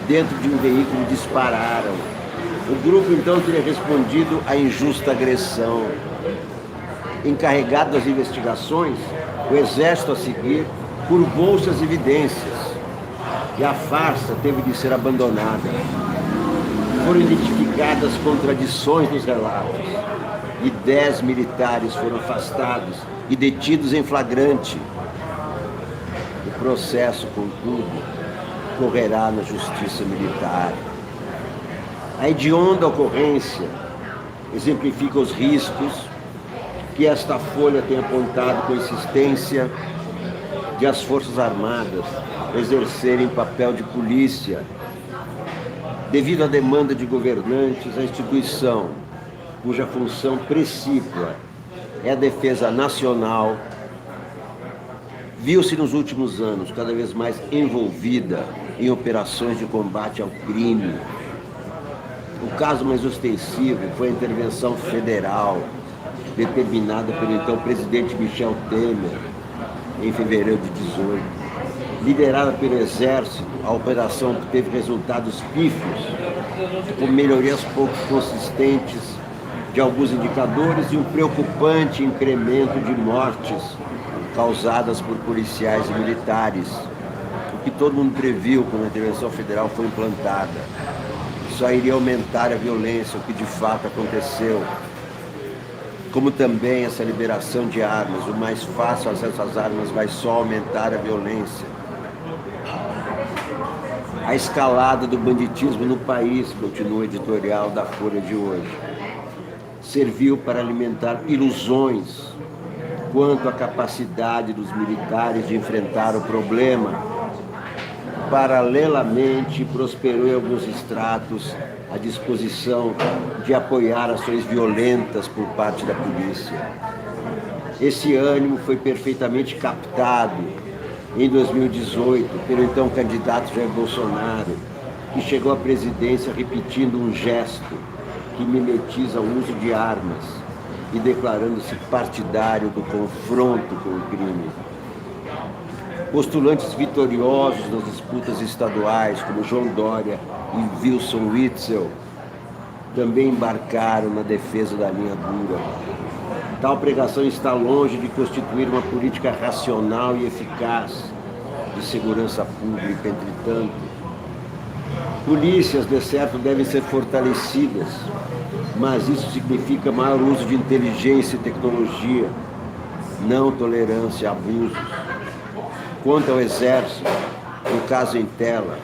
dentro de um veículo dispararam. O grupo então teria respondido à injusta agressão. Encarregado das investigações, o Exército a seguir curvou-se as evidências e a farsa teve de ser abandonada. Foram identificadas contradições nos relatos e 10 militares foram afastados e detidos em flagrante. O processo, contudo, correrá na Justiça Militar. A hedionda ocorrência exemplifica os riscos que esta Folha tem apontado com insistência de as Forças Armadas exercerem papel de polícia. Devido à demanda de governantes, a instituição, cuja função precípua é a defesa nacional, viu-se nos últimos anos cada vez mais envolvida em operações de combate ao crime. O caso mais ostensivo foi a intervenção federal determinada pelo então presidente Michel Temer, em fevereiro de 2018. Liderada pelo Exército, a operação obteve resultados pífios, com melhorias pouco consistentes de alguns indicadores e um preocupante incremento de mortes causadas por policiais e militares, o que todo mundo previu quando a intervenção federal foi implantada. Só iria aumentar a violência, o que de fato aconteceu. Como também essa liberação de armas, o mais fácil acesso às armas vai só aumentar a violência. A escalada do banditismo no país, continua o editorial da Folha de hoje, serviu para alimentar ilusões quanto à capacidade dos militares de enfrentar o problema. Paralelamente, prosperou em alguns estratos a disposição de apoiar ações violentas por parte da polícia. Esse ânimo foi perfeitamente captado em 2018 pelo então candidato Jair Bolsonaro, que chegou à presidência repetindo um gesto que mimetiza o uso de armas e declarando-se partidário do confronto com o crime. Postulantes vitoriosos nas disputas estaduais, como João Dória e Wilson Witzel, também embarcaram na defesa da linha dura. Tal pregação está longe de constituir uma política racional e eficaz de segurança pública, entretanto. Polícias, de certo, devem ser fortalecidas, mas isso significa maior uso de inteligência e tecnologia, não tolerância a abusos. Quanto ao Exército, no caso em tela,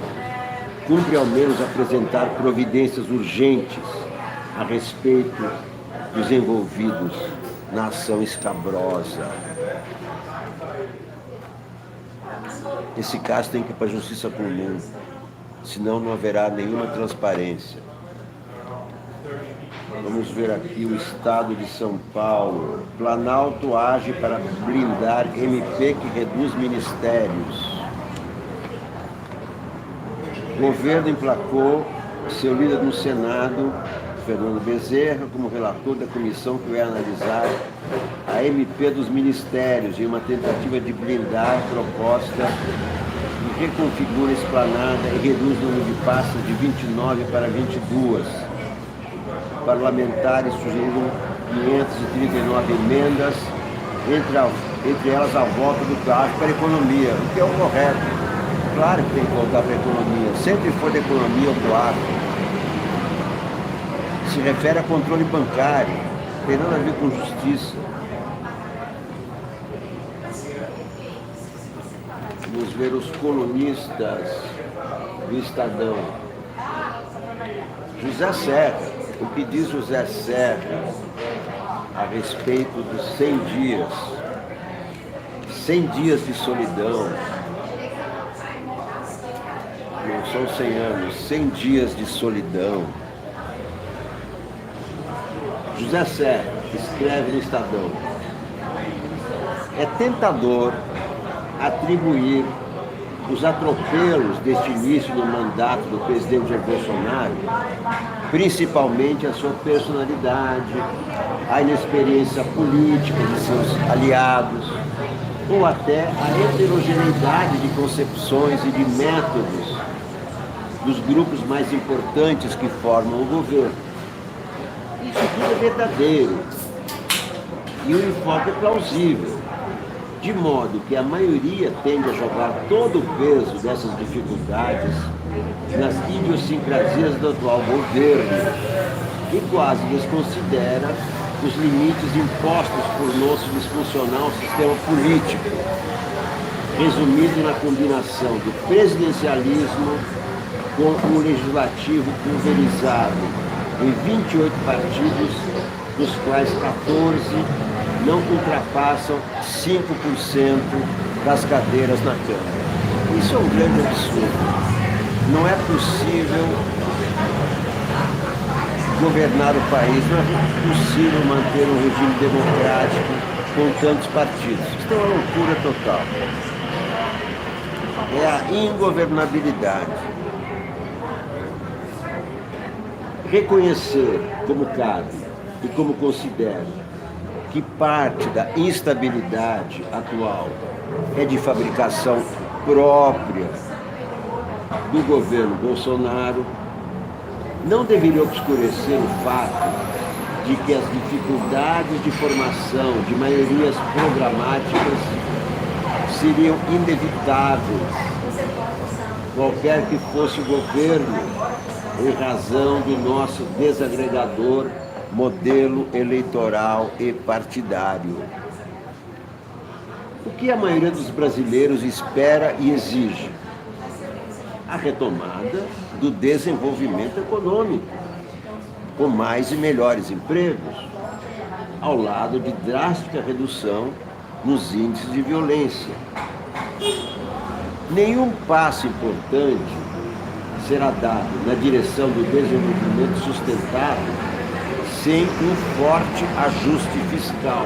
cumpre ao menos apresentar providências urgentes a respeito dos envolvidos na ação escabrosa. Esse caso tem que ir para a justiça comum, senão não haverá nenhuma transparência. Vamos ver aqui o estado de São Paulo. Planalto age para blindar MP que reduz ministérios. O governo emplacou seu líder no Senado, Fernando Bezerra, como relator da comissão que vai analisar a MP dos ministérios em uma tentativa de blindar a proposta que reconfigura a esplanada e reduz o número de pastas de 29 para 22. Parlamentares sugeriram 539 emendas, entre elas a volta do carro para a economia, o que é o correto. Claro que tem que voltar para a economia, sempre foi da economia o claro. Se refere a controle bancário, não tem nada a ver com justiça. Vamos ver os colunistas do Estadão. José Serra, o que diz José Serra a respeito dos 100 dias? 100 dias de solidão. Não são 100 anos, 100 dias de solidão. José Serra escreve no Estadão: é tentador atribuir os atropelos deste início do mandato do presidente Jair Bolsonaro, principalmente a sua personalidade, a inexperiência política de seus aliados, ou até a heterogeneidade de concepções e de métodos dos grupos mais importantes que formam o governo. Isso tudo é verdadeiro e o enfoque é plausível, de modo que a maioria tende a jogar todo o peso dessas dificuldades nas idiosincrasias do atual governo e quase desconsidera os limites impostos por nosso disfuncional sistema político, resumido na combinação do presidencialismo com o legislativo pulverizado em 28 partidos, dos quais 14 não ultrapassam 5% das cadeiras na Câmara. Isso é um grande absurdo. Não é possível governar o país, não é possível manter um regime democrático com tantos partidos. Isso é uma loucura total. É a ingovernabilidade. Reconhecer como cabe e como considero que parte da instabilidade atual é de fabricação própria do governo Bolsonaro, não deveria obscurecer o fato de que as dificuldades de formação de maiorias programáticas seriam inevitáveis, qualquer que fosse o governo, em razão do nosso desagregador modelo eleitoral e partidário. O que a maioria dos brasileiros espera e exige? A retomada do desenvolvimento econômico, com mais e melhores empregos, ao lado de drástica redução nos índices de violência. Nenhum passo importante será dado na direção do desenvolvimento sustentável sem um forte ajuste fiscal.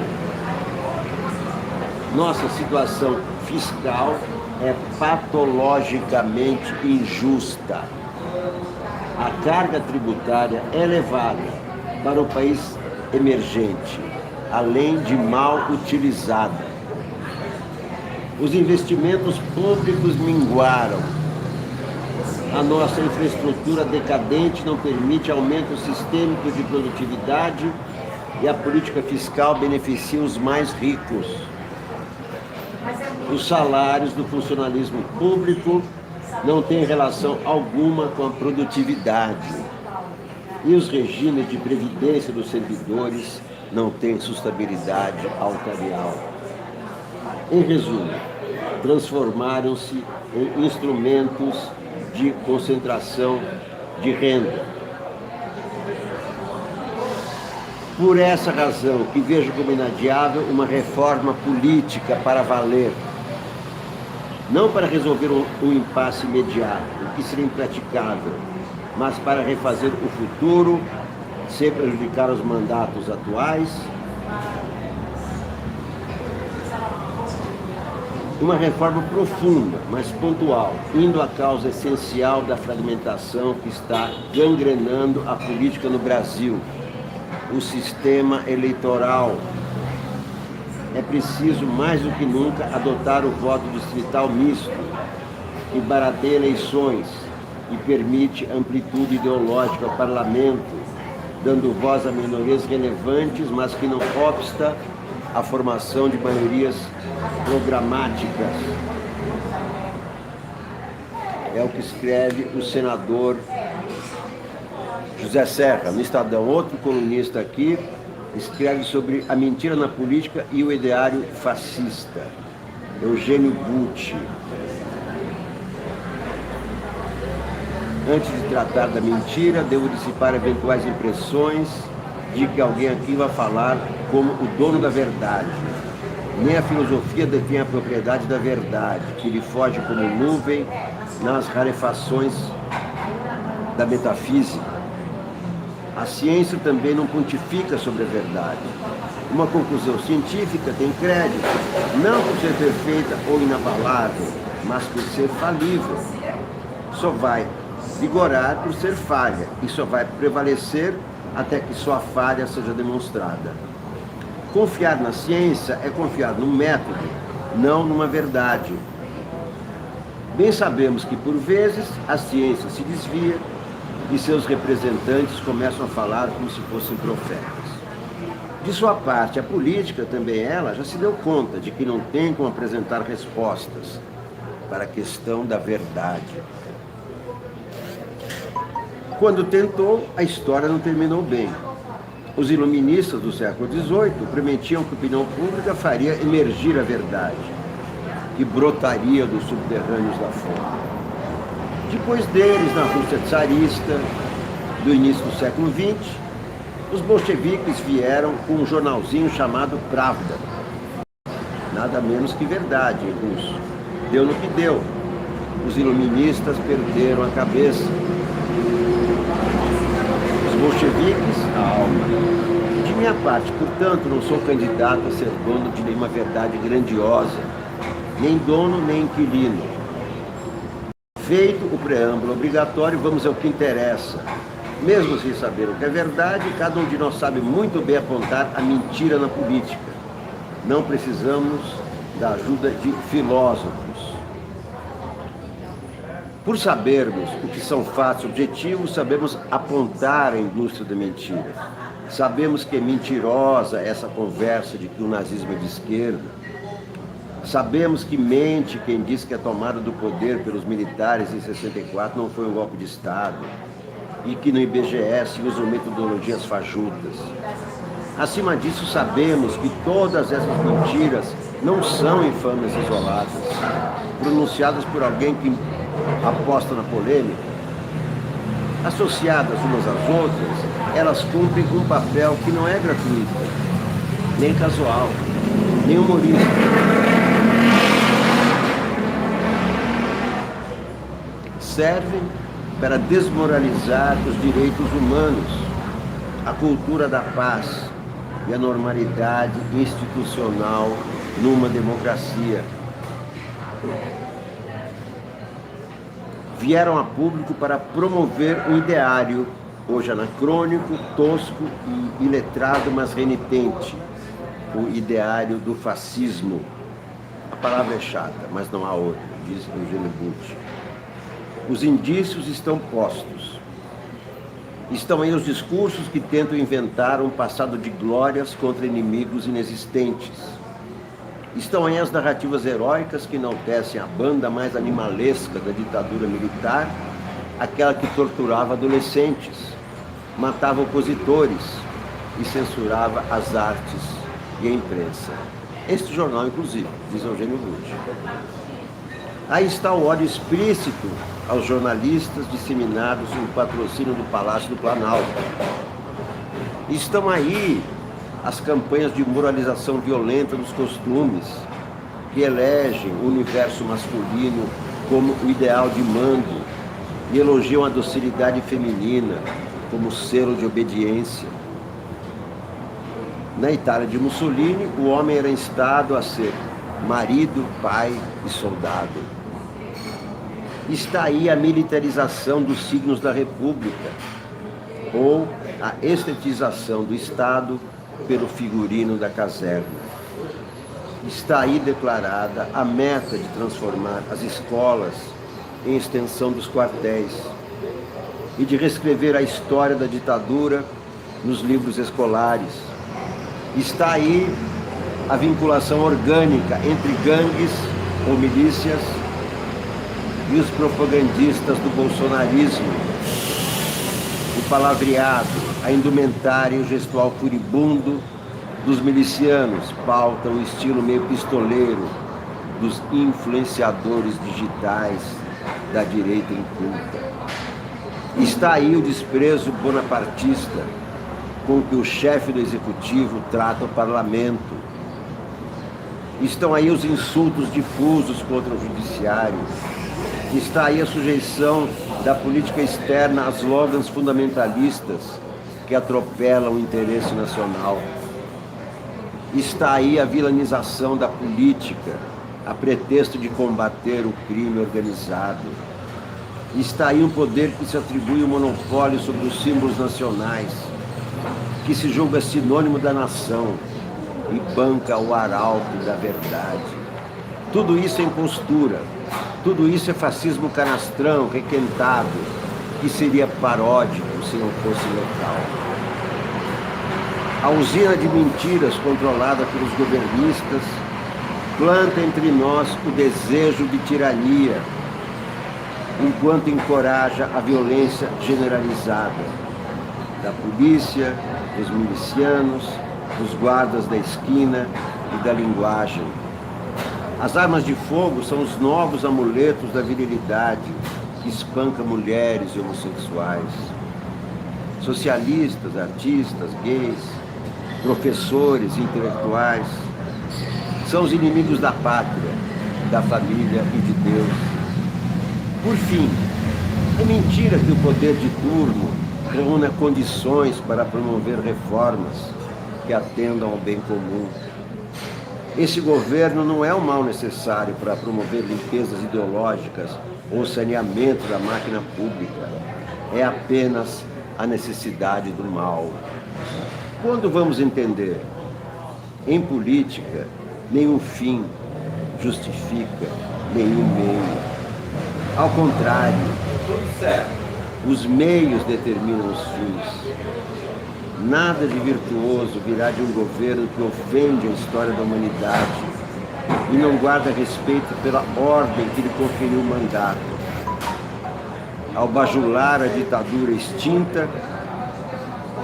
Nossa situação fiscal é patologicamente injusta. A carga tributária é elevada para o país emergente, além de mal utilizada. Os investimentos públicos minguaram. A nossa infraestrutura decadente não permite aumento sistêmico de produtividade e a política fiscal beneficia os mais ricos. Os salários do funcionalismo público não têm relação alguma com a produtividade. E os regimes de previdência dos servidores não têm sustentabilidade altarial. Em resumo, transformaram-se em instrumentos de concentração de renda. Por essa razão que vejo como inadiável uma reforma política para valer, não para resolver um impasse imediato, o que seria impraticável, mas para refazer o futuro, sem prejudicar os mandatos atuais. Uma reforma profunda, mas pontual, indo à causa essencial da fragmentação que está gangrenando a política no Brasil, o sistema eleitoral. É preciso, mais do que nunca, adotar o voto distrital misto, que barateia eleições e permite amplitude ideológica ao parlamento, dando voz a minorias relevantes, mas que não obsta à formação de maiorias programáticas. É o que escreve o senador José Serra, no Estadão. Outro colunista aqui escreve sobre a mentira na política e o ideário fascista, Eugênio Butti. Antes de tratar da mentira, devo dissipar eventuais impressões de que alguém aqui vai falar como o dono da verdade. Nem a filosofia detém a propriedade da verdade, que lhe foge como nuvem nas rarefações da metafísica. A ciência também não pontifica sobre a verdade. Uma conclusão científica tem crédito, não por ser perfeita ou inabalável, mas por ser falível. Só vai vigorar por ser falha, e só vai prevalecer até que sua falha seja demonstrada. Confiar na ciência é confiar num método, não numa verdade. Bem sabemos que, por vezes, a ciência se desvia e seus representantes começam a falar como se fossem profetas. De sua parte, a política, também ela, já se deu conta de que não tem como apresentar respostas para a questão da verdade. Quando tentou, a história não terminou bem. Os iluministas do século XVIII prometiam que a opinião pública faria emergir a verdade, que brotaria dos subterrâneos da fome. Depois deles, na Rússia czarista, do início do século XX, os bolcheviques vieram com um jornalzinho chamado Pravda. Nada menos que verdade em russo. Deu no que deu. Os iluministas perderam a cabeça. Os bolcheviques, a alma. De minha parte, portanto, não sou candidato a ser dono de nenhuma verdade grandiosa, nem dono nem inquilino. Feito o preâmbulo obrigatório, vamos ao que interessa. Mesmo sem saber o que é verdade, cada um de nós sabe muito bem apontar a mentira na política. Não precisamos da ajuda de filósofos. Por sabermos o que são fatos objetivos, sabemos apontar a indústria da mentira. Sabemos que é mentirosa essa conversa de que o nazismo é de esquerda. Sabemos que mente quem diz que a tomada do poder pelos militares em 64 não foi um golpe de Estado e que no IBGE se usam metodologias fajutas. Acima disso, sabemos que todas essas mentiras não são infâmias isoladas, pronunciadas por alguém que aposta na polêmica. Associadas umas às outras, elas cumprem um papel que não é gratuito, nem casual, nem humorístico. Servem para desmoralizar os direitos humanos, a cultura da paz e a normalidade institucional numa democracia. Vieram a público para promover um ideário, hoje anacrônico, tosco e iletrado, mas renitente, o ideário do fascismo. A palavra é chata, mas não há outra, diz Eugênio Butti. Os indícios estão postos. Estão aí os discursos que tentam inventar um passado de glórias contra inimigos inexistentes. Estão aí as narrativas heróicas que enaltecem a banda mais animalesca da ditadura militar, aquela que torturava adolescentes, matava opositores e censurava as artes e a imprensa. Este jornal, inclusive, diz Eugênio Butti. Aí está o ódio explícito aos jornalistas disseminados no patrocínio do Palácio do Planalto. Estão aí as campanhas de moralização violenta dos costumes, que elegem o universo masculino como o ideal de mando e elogiam a docilidade feminina como selo de obediência. Na Itália de Mussolini, o homem era instado a ser marido, pai e soldado. Está aí a militarização dos signos da República, ou a estetização do Estado pelo figurino da caserna. Está aí declarada a meta de transformar as escolas em extensão dos quartéis e de reescrever a história da ditadura nos livros escolares. Está aí a vinculação orgânica entre gangues ou milícias e os propagandistas do bolsonarismo. O palavreado, a indumentária e o gestual furibundo dos milicianos pautam o estilo meio pistoleiro dos influenciadores digitais da direita inculta. Está aí o desprezo bonapartista com que o chefe do executivo trata o parlamento. Estão aí os insultos difusos contra o judiciário. Está aí a sujeição da política externa a slogans fundamentalistas que atropelam o interesse nacional. Está aí a vilanização da política a pretexto de combater o crime organizado. Está aí um poder que se atribui o monopólio sobre os símbolos nacionais, que se julga sinônimo da nação e banca o arauto da verdade. Tudo isso é impostura, tudo isso é fascismo canastrão, requentado, que seria paródico se não fosse letal. A usina de mentiras controlada pelos governistas planta entre nós o desejo de tirania, enquanto encoraja a violência generalizada da polícia, dos milicianos, dos guardas da esquina e da linguagem. As armas de fogo são os novos amuletos da virilidade que espanca mulheres e homossexuais. Socialistas, artistas, gays, professores, intelectuais são os inimigos da pátria, da família e de Deus. Por fim, é mentira que o poder de turno reúna condições para promover reformas que atendam ao bem comum. Esse governo não é um mal necessário para promover limpezas ideológicas ou saneamento da máquina pública. É apenas a necessidade do mal. Quando vamos entender? Em política, nenhum fim justifica nenhum meio. Ao contrário, os meios determinam os fins. Nada de virtuoso virá de um governo que ofende a história da humanidade e não guarda respeito pela ordem que lhe conferiu o mandato. Ao bajular a ditadura extinta,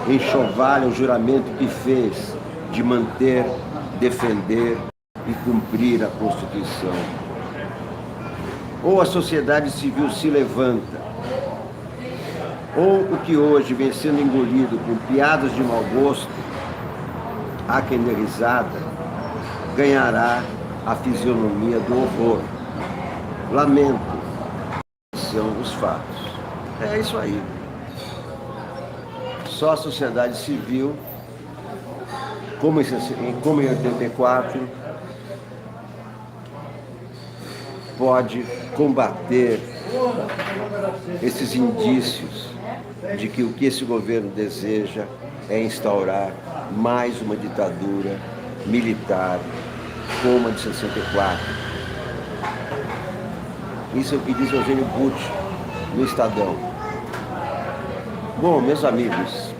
enxovalha o juramento que fez de manter, defender e cumprir a Constituição. Ou a sociedade civil se levanta, ou o que hoje vem sendo engolido com piadas de mau gosto, há quem dê risada, ganhará a fisionomia do horror. Lamento, são os fatos. É isso aí. Só a sociedade civil, como em 84, pode combater esses indícios de que o que esse governo deseja é instaurar mais uma ditadura militar como a de 64. Isso é o que diz Eugênio Butti no Estadão. Bom, meus amigos,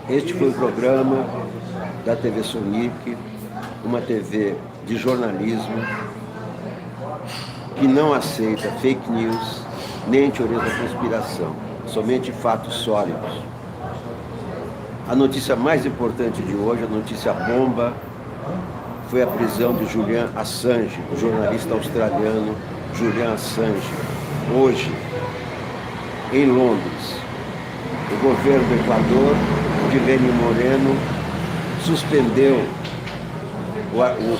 este foi o programa da TV Sonic, uma TV de jornalismo que não aceita fake news nem teorias da conspiração, somente fatos sólidos. A notícia mais importante de hoje, a notícia bomba, foi a prisão de Julian Assange, o jornalista australiano Julian Assange, hoje em Londres. O governo do Equador, de Lenín Moreno, suspendeu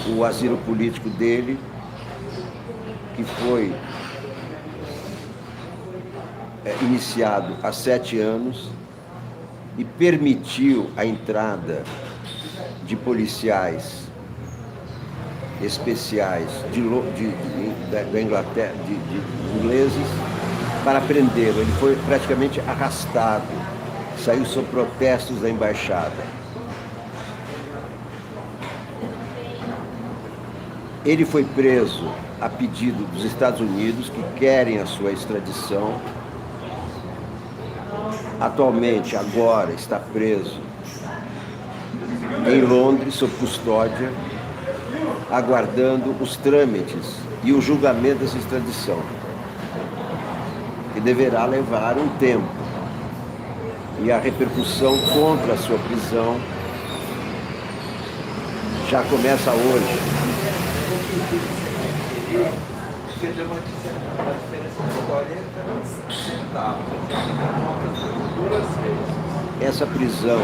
o asilo político dele, que foi iniciado há 7 anos, e permitiu a entrada de policiais especiais da Inglaterra, de ingleses, para prendê-lo. Ele foi praticamente arrastado, saiu sob protestos da embaixada. Ele foi preso a pedido dos Estados Unidos, que querem a sua extradição. Atualmente, agora, está preso em Londres, sob custódia, aguardando os trâmites e o julgamento dessa extradição, que deverá levar um tempo. E a repercussão contra a sua prisão já começa hoje. Essa prisão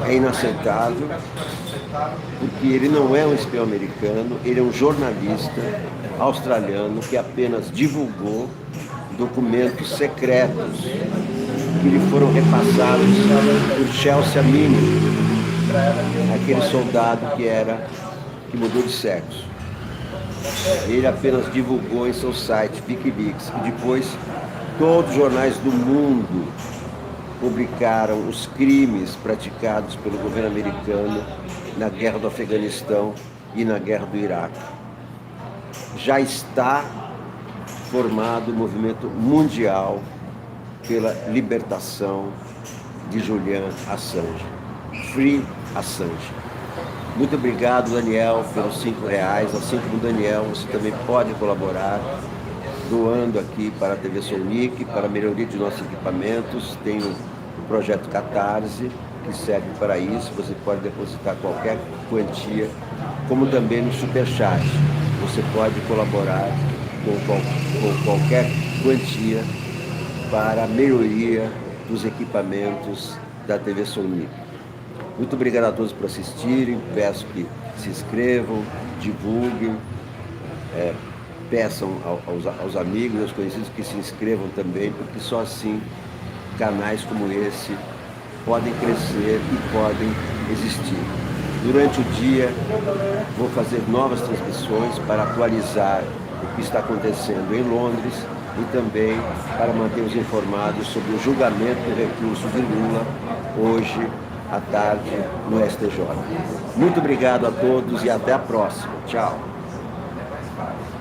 é inaceitável, porque ele não é um espião americano, ele é um jornalista australiano que apenas divulgou documentos secretos que lhe foram repassados por Chelsea Minnie, aquele soldado que mudou de sexo. Ele apenas divulgou em seu site Wikileaks, e depois todos os jornais do mundo publicaram os crimes praticados pelo governo americano na guerra do Afeganistão e na guerra do Iraque. Já está formado o movimento mundial pela libertação de Julian Assange. Free Assange. Muito obrigado, Daniel, pelos R$5. Assim como o Daniel, você também pode colaborar doando aqui para a TV Sonic, para a melhoria de nossos equipamentos. Tem o projeto Catarse, que serve para isso. Você pode depositar qualquer quantia, como também no Superchat. Você pode colaborar com qualquer quantia para a melhoria dos equipamentos da TV Sonic. Muito obrigado a todos por assistirem. Peço que se inscrevam, divulguem, peçam aos amigos, aos conhecidos que se inscrevam também, porque só assim canais como esse podem crescer e podem existir. Durante o dia vou fazer novas transmissões para atualizar o que está acontecendo em Londres e também para manter-os informados sobre o julgamento do recurso de Lula hoje à tarde no STJ. Muito obrigado a todos e até a próxima. Tchau.